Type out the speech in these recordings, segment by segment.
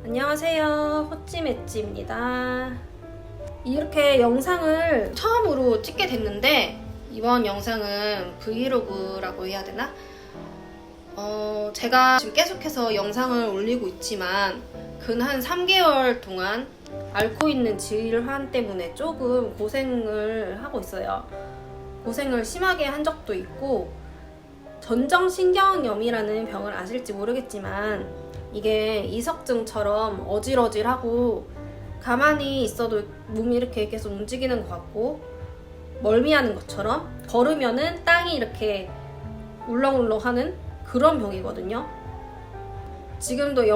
안녕하세요, 호찌매찌입니다. 이렇게 영상을 처음으로 찍게 됐는데 이번 영상은 브이로그라고 해야 되나? 제가 지금 계속해서 영상을 올리고 있지만 근 한 3개월 동안 앓고 있는 질환 때문에 조금 고생을 하고 있어요. 고생을 심하게 한 적도 있고, 전정신경염이라는 병을 아실지 모르겠지만 이게 이석증처럼 어질어질하고 가만히 있어도 몸이 이렇게 계속 움직이는 것 같고 멀미하는 것처럼 걸으면은 땅이 이렇게 울렁울렁하는 그런 병이거든요. 지금도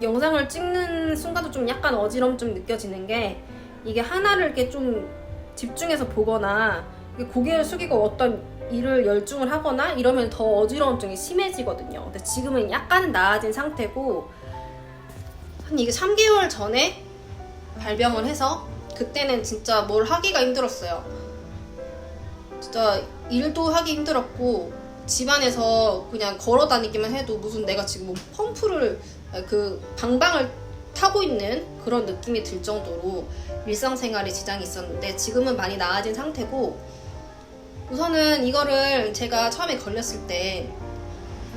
영상을 찍는 순간도 좀 약간 어지러움 좀 느껴지는 게, 이게 하나를 이렇게 좀 집중해서 보거나 고개를 숙이고 어떤 일을 열중을 하거나 이러면 더 어지러움증이 심해지거든요. 근데 지금은 약간은 나아진 상태고, 한 이게 3개월 전에 발병을 해서 그때는 진짜 뭘 하기가 힘들었어요. 진짜 일도 하기 힘들었고, 집안에서 그냥 걸어 다니기만 해도 무슨 내가 지금 뭐 펌프를 방방을 타고 있는 그런 느낌이 들 정도로 일상생활에 지장이 있었는데 지금은 많이 나아진 상태고, 우선은 이거를 제가 처음에 걸렸을 때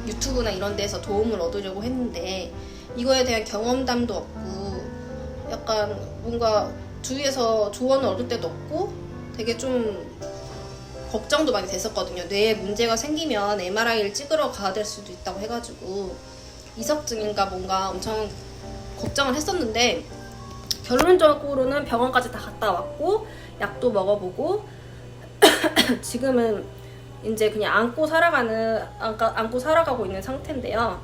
유튜브나 이런 데서 도움을 얻으려고 했는데 이거에 대한 경험담도 없고 약간 뭔가 주위에서 조언을 얻을 때도 없고 되게 좀 걱정도 많이 됐었거든요. 뇌에 문제가 생기면 MRI를 찍으러 가야 될 수도 있다고 해가지고 이석증인가 뭔가 엄청 걱정을 했었는데, 결론적으로는 병원까지 다 갔다 왔고 약도 먹어보고 지금은 이제 그냥 안고 살아가고 있는 상태인데요.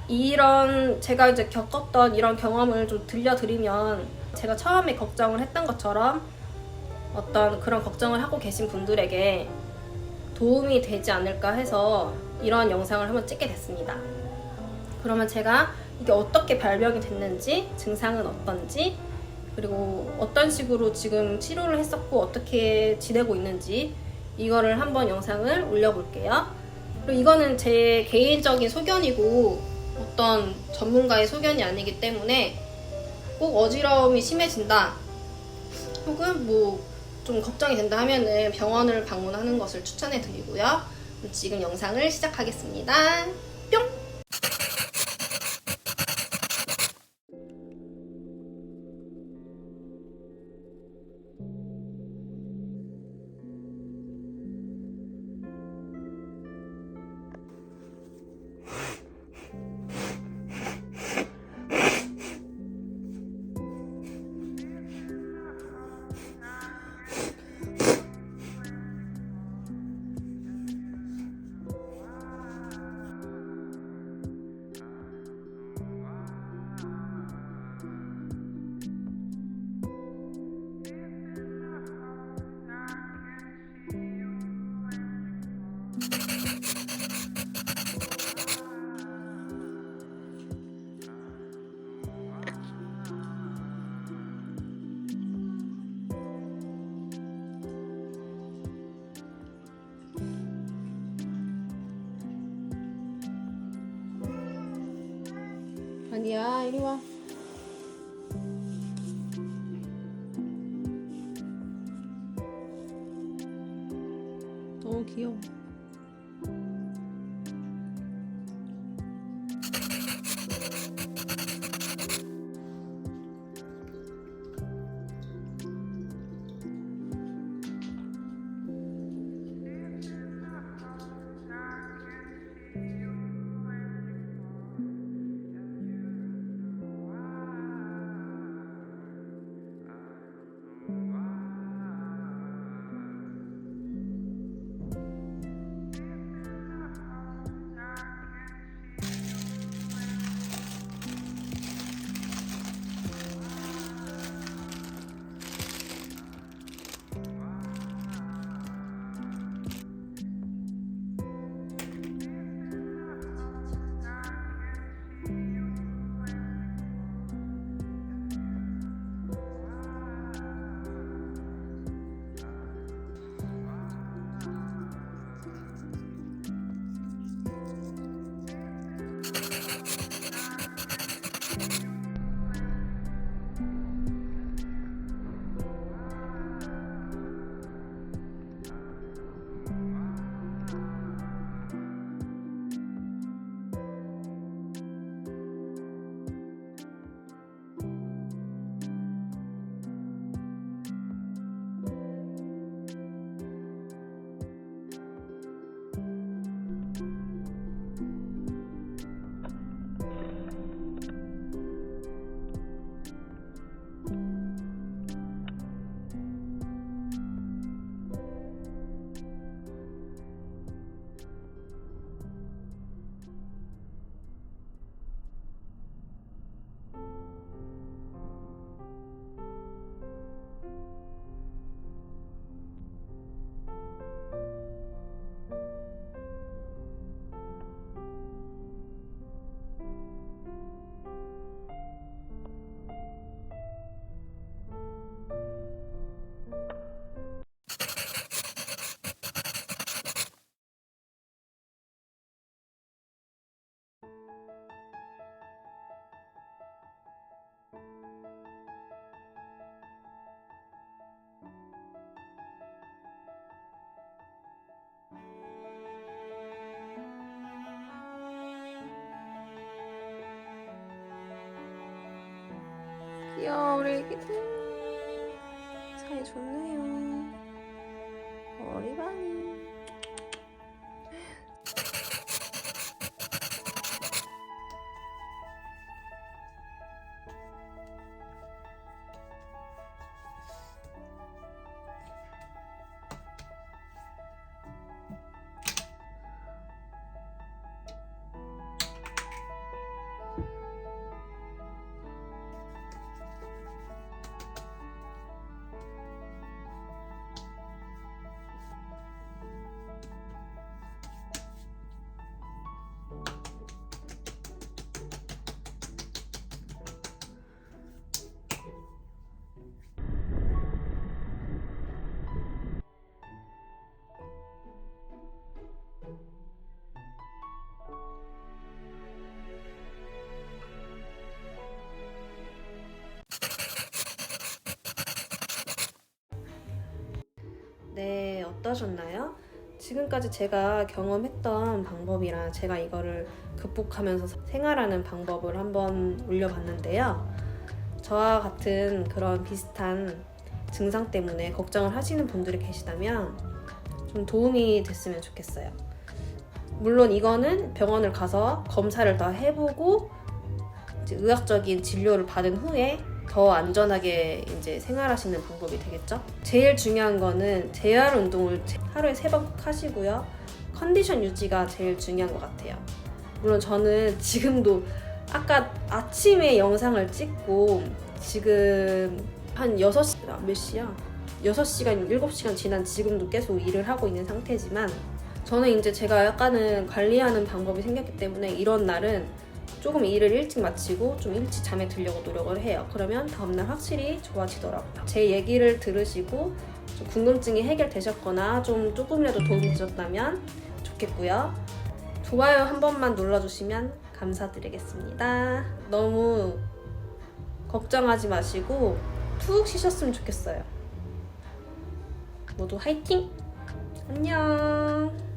이런 제가 이제 겪었던 이런 경험을 좀 들려드리면 제가 처음에 걱정을 했던 것처럼 어떤 그런 걱정을 하고 계신 분들에게 도움이 되지 않을까 해서 이런 영상을 한번 찍게 됐습니다. 그러면 제가 이게 어떻게 발병이 됐는지, 증상은 어떤지, 그리고 어떤 식으로 지금 치료를 했었고 어떻게 지내고 있는지 이거를 한번 영상을 올려볼게요. 그리고 이거는 제 개인적인 소견이고 어떤 전문가의 소견이 아니기 때문에 꼭 어지러움이 심해진다 혹은 뭐 좀 걱정이 된다 하면은 병원을 방문하는 것을 추천해 드리고요. 지금 영상을 시작하겠습니다. 뿅! 아니야, 이리 와. 너무 귀여워. 야, 우리 애기들 사이 좋네요. 어리바니. 네, 어떠셨나요? 지금까지 제가 경험했던 방법이랑 제가 이거를 극복하면서 생활하는 방법을 한번 올려봤는데요. 저와 같은 그런 비슷한 증상 때문에 걱정을 하시는 분들이 계시다면 좀 도움이 됐으면 좋겠어요. 물론 이거는 병원을 가서 검사를 더 해보고 이제 의학적인 진료를 받은 후에 더 안전하게 이제 생활하시는 방법이 되겠죠? 제일 중요한 거는 재활 운동을 하루에 3번 꼭 하시고요. 컨디션 유지가 제일 중요한 것 같아요. 물론 저는 지금도 아까 아침에 영상을 찍고 지금 한 6시, 몇 시야? 6시간, 7시간 지난 지금도 계속 일을 하고 있는 상태지만 저는 이제 제가 약간은 관리하는 방법이 생겼기 때문에 이런 날은 조금 일을 일찍 마치고 좀 일찍 잠에 들려고 노력을 해요. 그러면 다음날 확실히 좋아지더라고요. 제 얘기를 들으시고 좀 궁금증이 해결되셨거나 좀 조금이라도 도움이 되셨다면 좋겠고요. 좋아요 한 번만 눌러주시면 감사드리겠습니다. 너무 걱정하지 마시고 푹 쉬셨으면 좋겠어요. 모두 화이팅! 안녕!